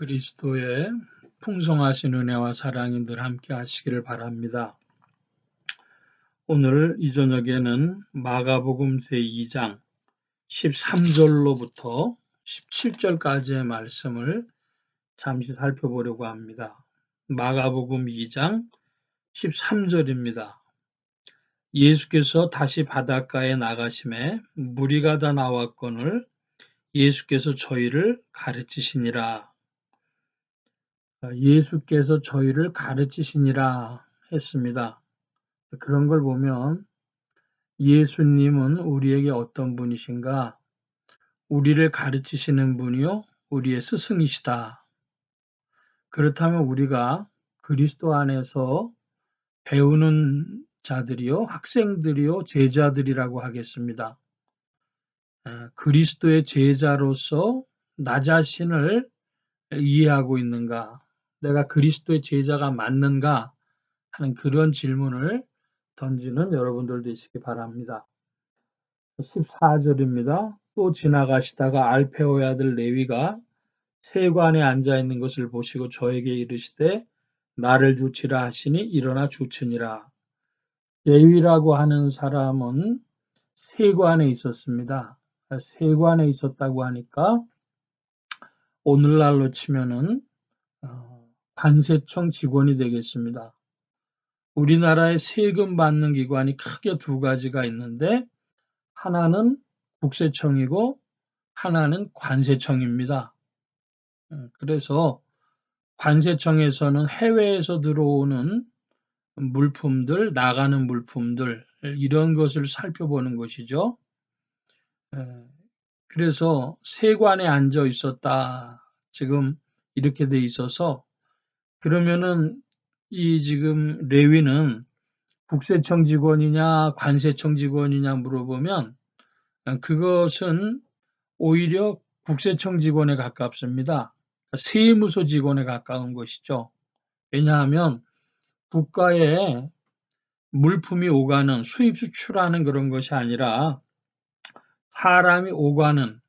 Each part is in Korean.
그리스도의 풍성하신 은혜와 사랑이 늘 함께 하시기를 바랍니다. 오늘 이 저녁에는 마가복음 제2장 13절로부터 17절까지의 말씀을 잠시 살펴보려고 합니다. 마가복음 2장 13절입니다. 예수께서 다시 바닷가에 나가심에 무리가 다 나왔거늘 예수께서 저희를 가르치시니라. 예수께서 저희를 가르치시니라 했습니다. 그런 걸 보면 예수님은 우리에게 어떤 분이신가? 우리를 가르치시는 분이요, 우리의 스승이시다. 그렇다면 우리가 그리스도 안에서 배우는 자들이요, 학생들이요, 제자들이라고 하겠습니다. 그리스도의 제자로서 나 자신을 이해하고 있는가? 내가 그리스도의 제자가 맞는가? 하는 그런 질문을 던지는 여러분들 되시기 바랍니다. 14절입니다. 또 지나가시다가 알페오의 아들 레위가 세관에 앉아 있는 것을 보시고 저에게 이르시되 나를 좇으라 하시니 일어나 좇으니라. 레위라고 하는 사람은 세관에 있었습니다. 세관에 있었다고 하니까 오늘날로 치면은 관세청 직원이 되겠습니다. 우리나라의 세금 받는 기관이 크게 두 가지가 있는데 하나는 국세청이고 하나는 관세청입니다. 그래서 관세청에서는 해외에서 들어오는 물품들, 나가는 물품들 이런 것을 살펴보는 것이죠. 그래서 세관에 앉아 있었다. 지금 이렇게 돼 있어서 그러면은 이 지금 레위는 국세청 직원이냐 관세청 직원이냐 물어보면 그것은 오히려 국세청 직원에 가깝습니다. 세무서 직원에 가까운 것이죠. 왜냐하면 국가에 물품이 오가는 수입 수출하는 그런 것이 아니라 사람이 오가는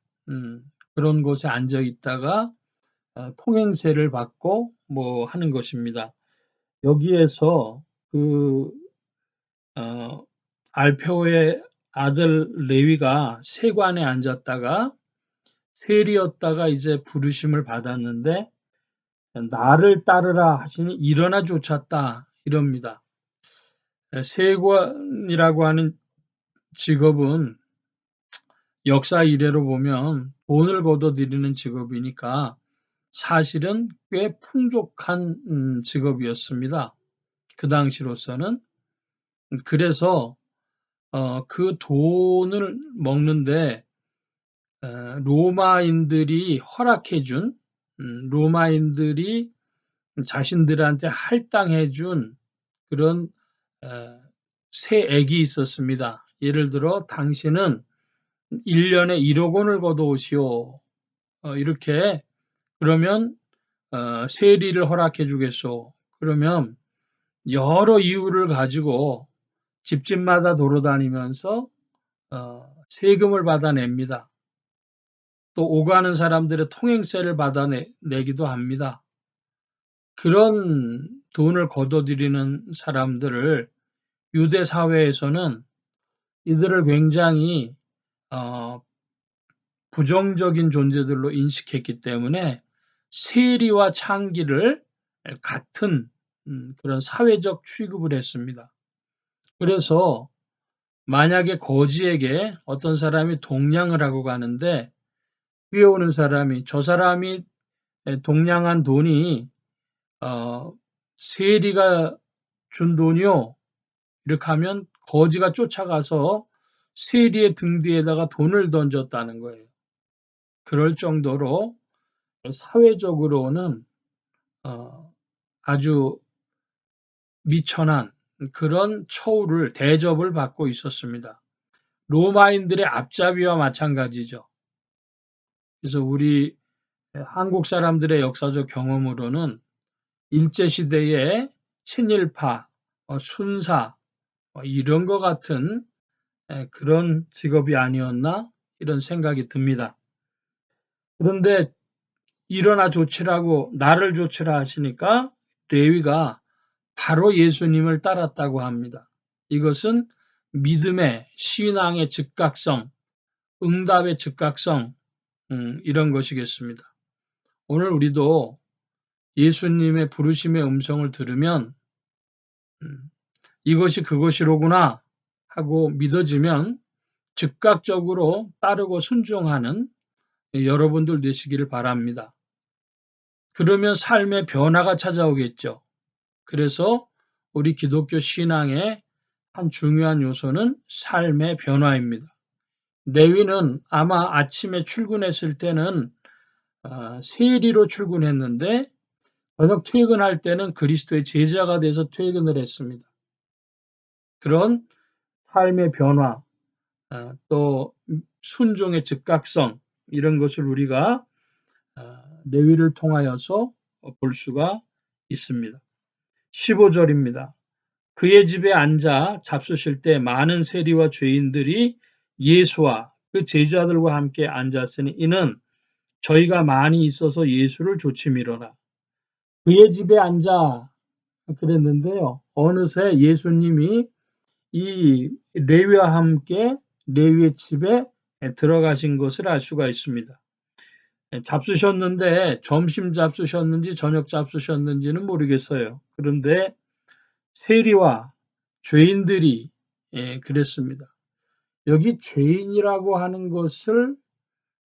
그런 곳에 앉아 있다가 통행세를 받고 뭐 하는 것입니다. 여기에서 알페오의 아들 레위가 세관에 앉았다가 세리였다가 이제 부르심을 받았는데 나를 따르라 하시니 일어나 쫓았다 이럽니다. 세관이라고 하는 직업은 역사 이래로 보면 돈을 거둬들이는 직업이니까 사실은 꽤 풍족한 직업이었습니다. 그 당시로서는. 그래서 그 돈을 먹는데 로마인들이 허락해 준 로마인들이 자신들한테 할당해 준 그런 세액이 있었습니다. 예를 들어 당신은 1년에 1억 원을 걷어오시오. 이렇게 그러면 세리를 허락해 주겠소. 그러면 여러 이유를 가지고 집집마다 돌아다니면서 세금을 받아냅니다. 또 오가는 사람들의 통행세를 받아내기도 합니다. 그런 돈을 거둬들이는 사람들을 유대 사회에서는 이들을 굉장히 부정적인 존재들로 인식했기 때문에 세리와 창기를 같은 그런 사회적 취급을 했습니다. 그래서 만약에 거지에게 어떤 사람이 동냥을 하고 가는데 뛰어오는 사람이 저 사람이 동냥한 돈이 세리가 준 돈이요. 이렇게 하면 거지가 쫓아가서 세리의 등 뒤에다가 돈을 던졌다는 거예요. 그럴 정도로 사회적으로는 아주 미천한 그런 처우를 대접을 받고 있었습니다. 로마인들의 앞잡이와 마찬가지죠. 그래서 우리 한국 사람들의 역사적 경험으로는 일제시대에 친일파, 순사 이런 것 같은 그런 직업이 아니었나 이런 생각이 듭니다. 그런데 일어나 조치라고 나를 조치라 하시니까 레위가 바로 예수님을 따랐다고 합니다. 이것은 믿음의 신앙의 즉각성, 응답의 즉각성 이런 것이겠습니다. 오늘 우리도 예수님의 부르심의 음성을 들으면 이것이 그것이로구나 하고 믿어지면 즉각적으로 따르고 순종하는 여러분들 되시기를 바랍니다. 그러면 삶의 변화가 찾아오겠죠. 그래서 우리 기독교 신앙의 한 중요한 요소는 삶의 변화입니다. 레위는 아마 아침에 출근했을 때는 세리로 출근했는데 저녁 퇴근할 때는 그리스도의 제자가 돼서 퇴근을 했습니다. 그런 삶의 변화, 또 순종의 즉각성 이런 것을 우리가 레위를 통하여서 볼 수가 있습니다. 15절입니다. 그의 집에 앉아 잡수실 때 많은 세리와 죄인들이 예수와 그 제자들과 함께 앉았으니 이는 저희가 많이 있어서 예수를 조치미러라. 그의 집에 앉아 그랬는데요. 어느새 예수님이 이 레위와 함께 레위의 집에 들어가신 것을 알 수가 있습니다. 잡수셨는데 점심 잡수셨는지 저녁 잡수셨는지는 모르겠어요. 그런데 세리와 죄인들이 그랬습니다. 여기 죄인이라고 하는 것을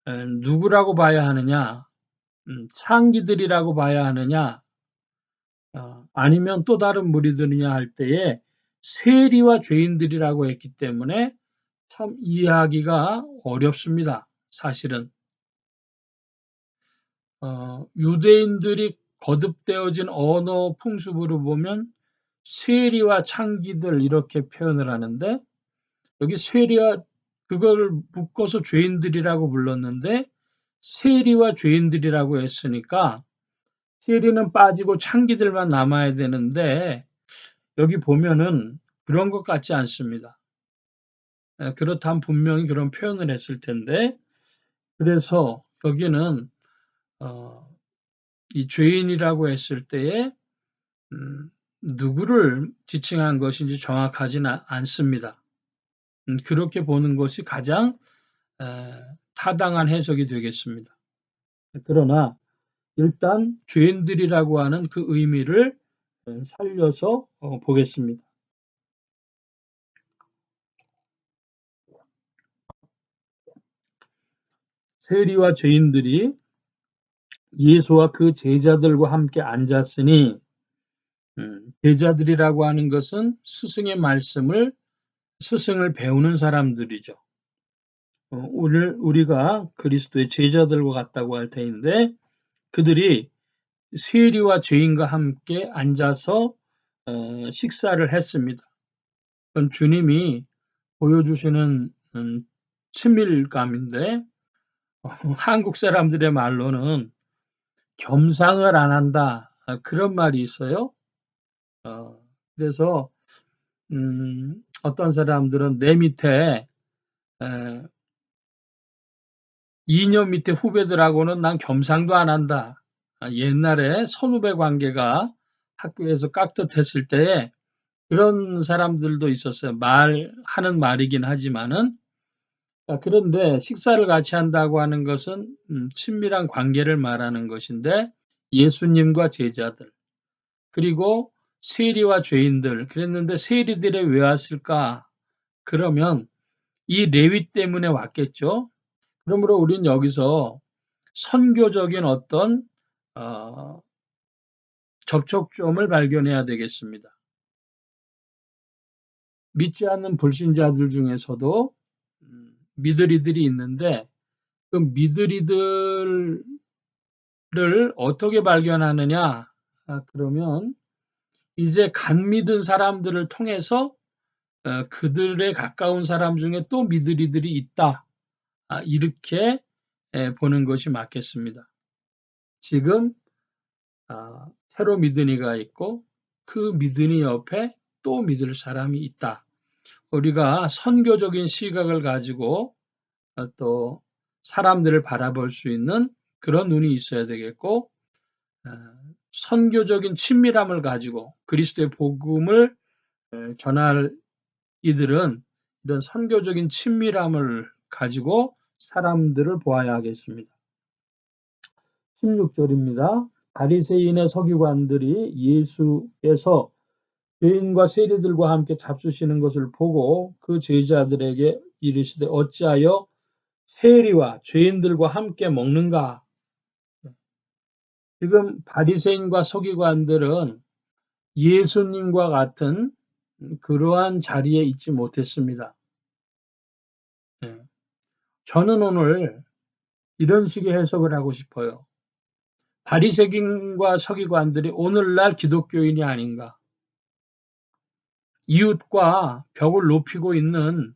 누구라고 봐야 하느냐? 창기들이라고 봐야 하느냐? 아니면 또 다른 무리들이냐 할 때에 세리와 죄인들이라고 했기 때문에 참 이해하기가 어렵습니다. 사실은 유대인들이 거듭되어진 언어 풍습으로 보면 세리와 창기들 이렇게 표현을 하는데 여기 세리와 그걸 묶어서 죄인들이라고 불렀는데 세리와 죄인들이라고 했으니까 세리는 빠지고 창기들만 남아야 되는데 여기 보면은 그런 것 같지 않습니다. 그렇다면 분명히 그런 표현을 했을 텐데 그래서 여기는 이 죄인이라고 했을 때에 누구를 지칭한 것인지 정확하지는 않습니다. 그렇게 보는 것이 가장 타당한 해석이 되겠습니다. 그러나 일단 죄인들이라고 하는 그 의미를 살려서 보겠습니다. 세리와 죄인들이 예수와 그 제자들과 함께 앉았으니 제자들이라고 하는 것은 스승의 말씀을 스승을 배우는 사람들이죠. 오늘 우리가 그리스도의 제자들과 같다고 할 터인데 그들이 세리와 죄인과 함께 앉아서 식사를 했습니다. 그건 주님이 보여주시는 친밀감인데 한국 사람들의 말로는 겸상을 안 한다 그런 말이 있어요. 그래서 어떤 사람들은 내 밑에 2년 밑에 후배들하고는 난 겸상도 안 한다. 옛날에 선후배 관계가 학교에서 깍듯했을 때에 그런 사람들도 있었어요. 하는 말이긴 하지만은 그런데 식사를 같이 한다고 하는 것은 친밀한 관계를 말하는 것인데 예수님과 제자들 그리고 세리와 죄인들 그랬는데 세리들이 왜 왔을까? 그러면 이 레위 때문에 왔겠죠. 그러므로 우리는 여기서 선교적인 어떤 접촉점을 발견해야 되겠습니다. 믿지 않는 불신자들 중에서도 미드리들이 있는데 그 미드리들을 어떻게 발견하느냐? 그러면 이제 간 믿은 사람들을 통해서 그들에 가까운 사람 중에 또 미드리들이 있다. 이렇게 보는 것이 맞겠습니다. 지금 새로 믿은 이가 있고 그 믿은 이 옆에 또 믿을 사람이 있다. 우리가 선교적인 시각을 가지고 또 사람들을 바라볼 수 있는 그런 눈이 있어야 되겠고, 선교적인 친밀함을 가지고 그리스도의 복음을 전할 이들은 이런 선교적인 친밀함을 가지고 사람들을 보아야 하겠습니다. 16절입니다. 바리새인의 서기관들이 예수께서 죄인과 세리들과 함께 잡수시는 것을 보고 그 제자들에게 이르시되 어찌하여 세리와 죄인들과 함께 먹는가? 지금 바리새인과 서기관들은 예수님과 같은 그러한 자리에 있지 못했습니다. 저는 오늘 이런 식의 해석을 하고 싶어요. 바리새인과 서기관들이 오늘날 기독교인이 아닌가. 이웃과 벽을 높이고 있는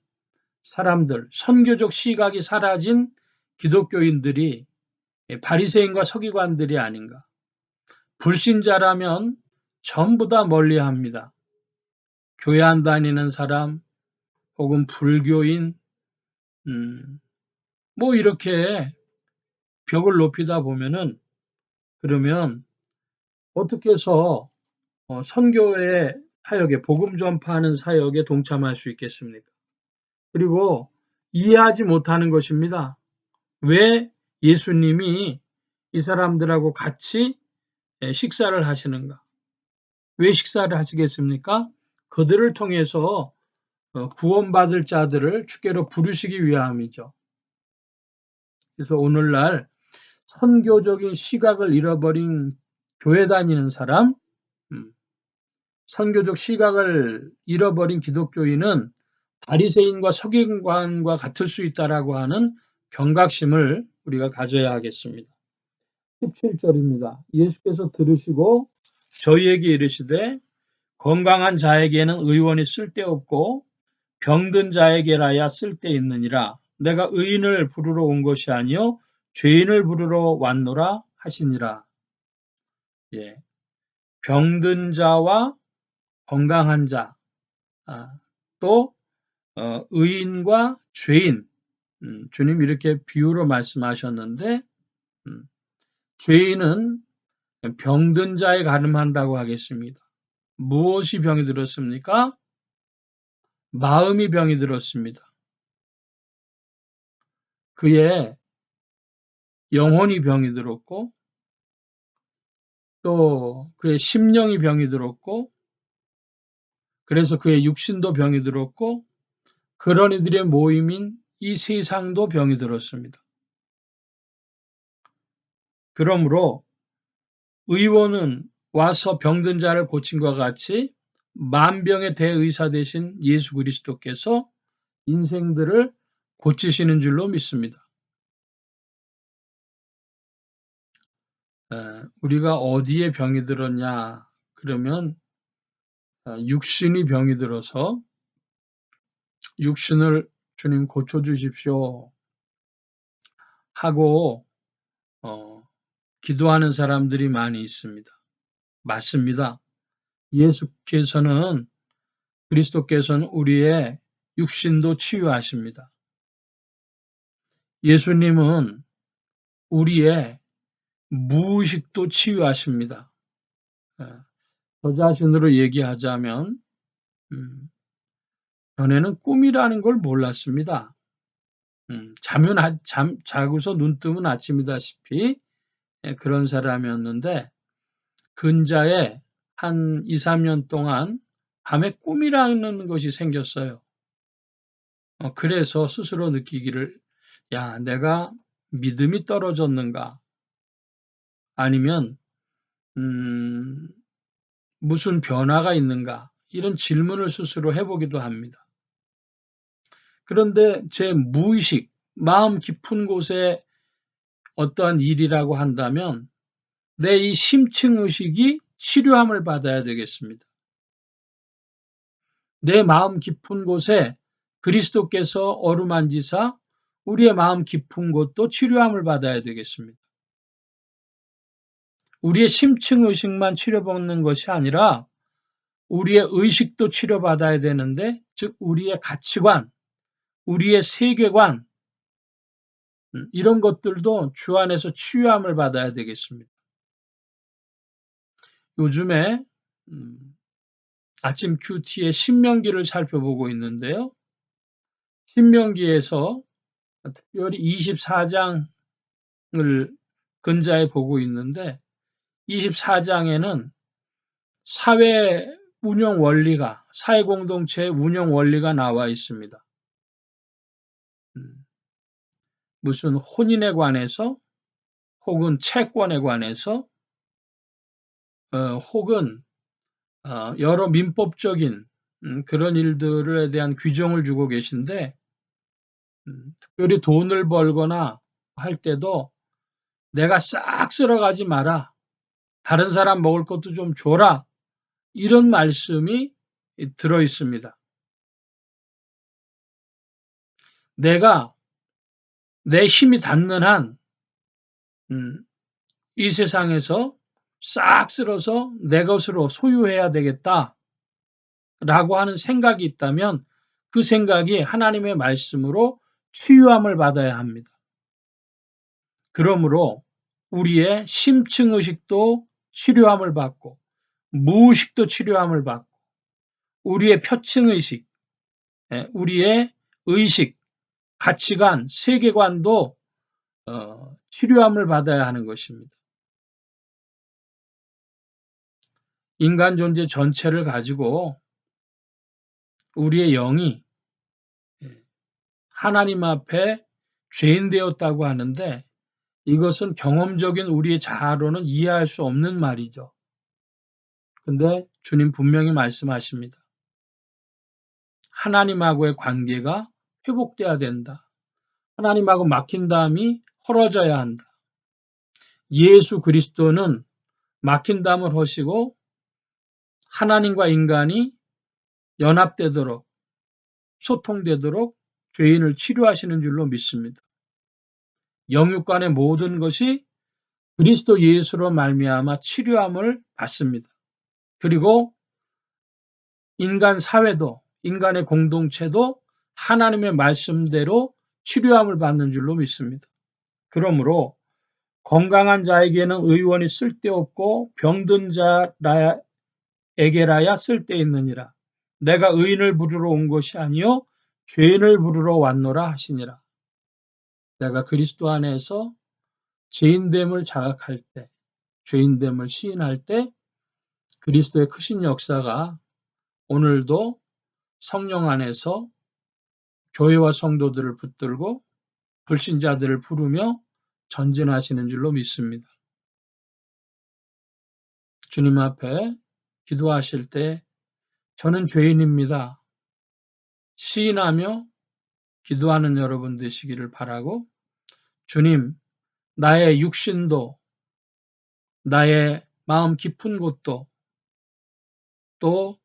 사람들, 선교적 시각이 사라진 기독교인들이 바리새인과 서기관들이 아닌가. 불신자라면 전부 다 멀리합니다. 교회 안 다니는 사람 혹은 불교인 뭐 이렇게 벽을 높이다 보면은 그러면 어떻게 해서 선교의 사역에 복음 전파하는 사역에 동참할 수 있겠습니까? 그리고 이해하지 못하는 것입니다. 왜 예수님이 이 사람들하고 같이 식사를 하시는가? 왜 식사를 하시겠습니까? 그들을 통해서 구원받을 자들을 주께로 부르시기 위함이죠. 그래서 오늘날 선교적인 시각을 잃어버린 교회 다니는 사람, 선교적 시각을 잃어버린 기독교인은 바리새인과 서기관과 같을 수 있다라고 하는 경각심을 우리가 가져야 하겠습니다. 17절입니다. 예수께서 들으시고 저희에게 이르시되 건강한 자에게는 의원이 쓸데없고 병든 자에게라야 쓸데있느니라. 내가 의인을 부르러 온 것이 아니요 죄인을 부르러 왔노라 하시니라. 예. 병든 자와 건강한 자, 또 의인과 죄인, 주님 이렇게 비유로 말씀하셨는데 죄인은 병든 자에 가늠한다고 하겠습니다. 무엇이 병이 들었습니까? 마음이 병이 들었습니다. 그의 영혼이 병이 들었고 또 그의 심령이 병이 들었고 그래서 그의 육신도 병이 들었고 그런 이들의 모임인 이 세상도 병이 들었습니다. 그러므로 의원은 와서 병든 자를 고친 것과 같이 만병의 대의사 되신 예수 그리스도께서 인생들을 고치시는 줄로 믿습니다. 우리가 어디에 병이 들었냐 그러면 육신이 병이 들어서 육신을 주님 고쳐주십시오 하고 기도하는 사람들이 많이 있습니다. 맞습니다. 그리스도께서는 우리의 육신도 치유하십니다. 예수님은 우리의 무의식도 치유하십니다. 저 자신으로 얘기하자면 전에는 꿈이라는 걸 몰랐습니다. 자고서 눈 뜨면 아침이다시피 그런 사람이었는데 근자에 한 2, 3년 동안 밤에 꿈이라는 것이 생겼어요. 그래서 스스로 느끼기를 야, 내가 믿음이 떨어졌는가? 아니면 무슨 변화가 있는가? 이런 질문을 스스로 해보기도 합니다. 그런데 제 무의식, 마음 깊은 곳에 어떠한 일이라고 한다면 내 이 심층의식이 치료함을 받아야 되겠습니다. 내 마음 깊은 곳에 그리스도께서 어루만지사 우리의 마음 깊은 곳도 치료함을 받아야 되겠습니다. 우리의 심층의식만 치료받는 것이 아니라 우리의 의식도 치료받아야 되는데 즉 우리의 가치관, 우리의 세계관, 이런 것들도 주 안에서 치유함을 받아야 되겠습니다. 요즘에 아침 큐티의 신명기를 살펴보고 있는데요. 신명기에서 특별히 24장을 근자에 보고 있는데 24장에는 사회 운영 원리가, 사회 공동체의 운영 원리가 나와 있습니다. 무슨 혼인에 관해서 혹은 채권에 관해서 혹은 여러 민법적인 그런 일들에 대한 규정을 주고 계신데 특별히 돈을 벌거나 할 때도 "내가 싹 쓸어가지 마라. 다른 사람 먹을 것도 좀 줘라." 이런 말씀이 들어 있습니다. 내가 내 힘이 닿는 한 이 세상에서 싹 쓸어서 내 것으로 소유해야 되겠다라고 하는 생각이 있다면 그 생각이 하나님의 말씀으로 치유함을 받아야 합니다. 그러므로 우리의 심층 의식도 치료함을 받고 무의식도 치료함을 받고 우리의 표층 의식, 우리의 의식, 가치관, 세계관도 치료함을 받아야 하는 것입니다. 인간 존재 전체를 가지고 우리의 영이 하나님 앞에 죄인 되었다고 하는데 이것은 경험적인 우리의 자아로는 이해할 수 없는 말이죠. 근데 주님 분명히 말씀하십니다. 하나님하고의 관계가 회복돼야 된다. 하나님하고 막힌 담이 헐어져야 한다. 예수 그리스도는 막힌 담을 허시고 하나님과 인간이 연합되도록 소통되도록 죄인을 치료하시는 줄로 믿습니다. 영육 간의 모든 것이 그리스도 예수로 말미암아 치료함을 받습니다. 그리고 인간 사회도 인간의 공동체도 하나님의 말씀대로 치료함을 받는 줄로 믿습니다. 그러므로 건강한 자에게는 의원이 쓸데없고 병든 자에게라야 쓸데있느니라. 내가 의인을 부르러 온 것이 아니요 죄인을 부르러 왔노라 하시니라. 내가 그리스도 안에서 죄인됨을 자각할 때, 죄인됨을 시인할 때 그리스도의 크신 역사가 오늘도 성령 안에서 교회와 성도들을 붙들고 불신자들을 부르며 전진하시는 줄로 믿습니다. 주님 앞에 기도하실 때 저는 죄인입니다. 시인하며 기도하는 여러분 되시기를 바라고 주님, 나의 육신도 나의 마음 깊은 곳도 또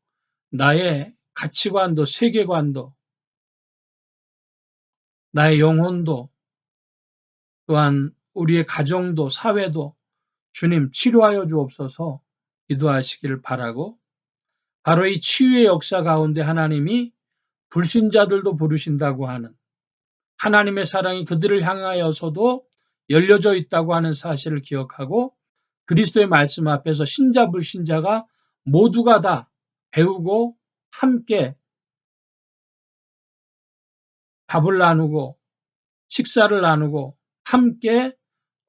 나의 가치관도 세계관도 나의 영혼도 또한 우리의 가정도 사회도 주님 치료하여 주옵소서 기도하시기를 바라고 바로 이 치유의 역사 가운데 하나님이 불신자들도 부르신다고 하는 하나님의 사랑이 그들을 향하여서도 열려져 있다고 하는 사실을 기억하고 그리스도의 말씀 앞에서 신자 불신자가 모두가 다 배우고 함께 밥을 나누고 식사를 나누고 함께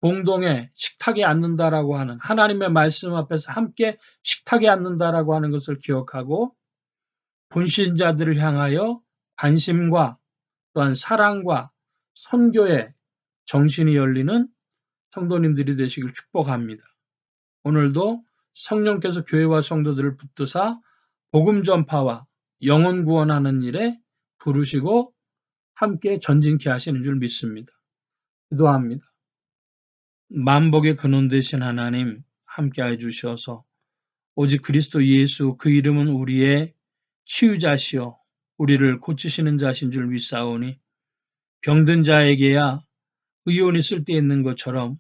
공동의 식탁에 앉는다라고 하는 하나님의 말씀 앞에서 함께 식탁에 앉는다라고 하는 것을 기억하고 불신자들을 향하여 관심과 또한 사랑과 선교의 정신이 열리는 성도님들이 되시길 축복합니다. 오늘도 성령께서 교회와 성도들을 붙드사 복음 전파와 영혼 구원하는 일에 부르시고 함께 전진케 하시는 줄 믿습니다. 기도합니다. 만복의 근원 되신 하나님 함께해 주셔서 오직 그리스도 예수 그 이름은 우리의 치유자시요 우리를 고치시는 자신 줄 믿사오니 병든 자에게야 의원이 쓸데있는 것처럼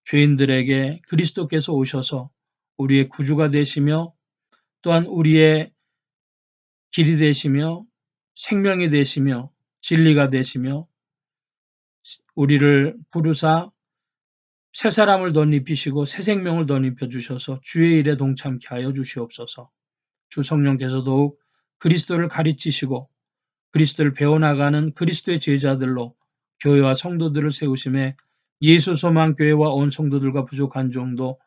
죄인들에게 그리스도께서 오셔서 우리의 구주가 되시며 또한 우리의 길이 되시며 생명이 되시며 진리가 되시며 우리를 부르사 새 사람을 덧입히시고 새 생명을 덧입혀 주셔서 주의 일에 동참케 하여 주시옵소서. 주 성령께서 더욱 그리스도를 가르치시고 그리스도를 배워나가는 그리스도의 제자들로 교회와 성도들을 세우심에 예수 소망 교회와 온 성도들과 부족한 종도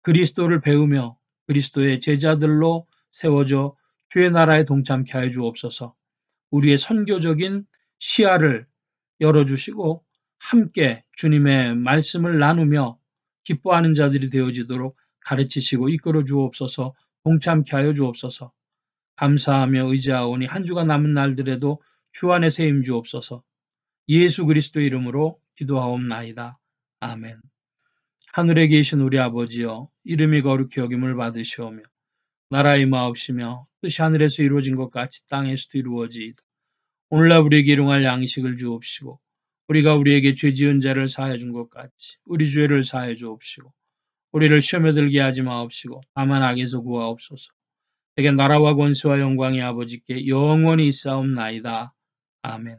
그리스도를 배우며 그리스도의 제자들로 세워져 주의 나라에 동참케 하여 주옵소서. 우리의 선교적인 시야를 열어주시고 함께 주님의 말씀을 나누며 기뻐하는 자들이 되어지도록 가르치시고 이끌어 주옵소서. 동참케 하여 주옵소서. 감사하며 의지하오니 한 주가 남은 날들에도 주 안에서 힘 주옵소서. 예수 그리스도의 이름으로 기도하옵나이다. 아멘. 하늘에 계신 우리 아버지여, 이름이 거룩히 여김을 받으시오며 나라의 마옵시며 뜻이 하늘에서 이루어진 것 같이 땅에서도 이루어지이다. 오늘날 우리에게 일용할 양식을 주옵시고 우리가 우리에게 죄 지은 자를 사하여 준 것 같이 우리 죄를 사하여 주옵시고 우리를 시험에 들게 하지 마옵시고 다만 악에서 구하옵소서. 내게 나라와 권세와 영광이 아버지께 영원히 있사옵나이다. 아멘.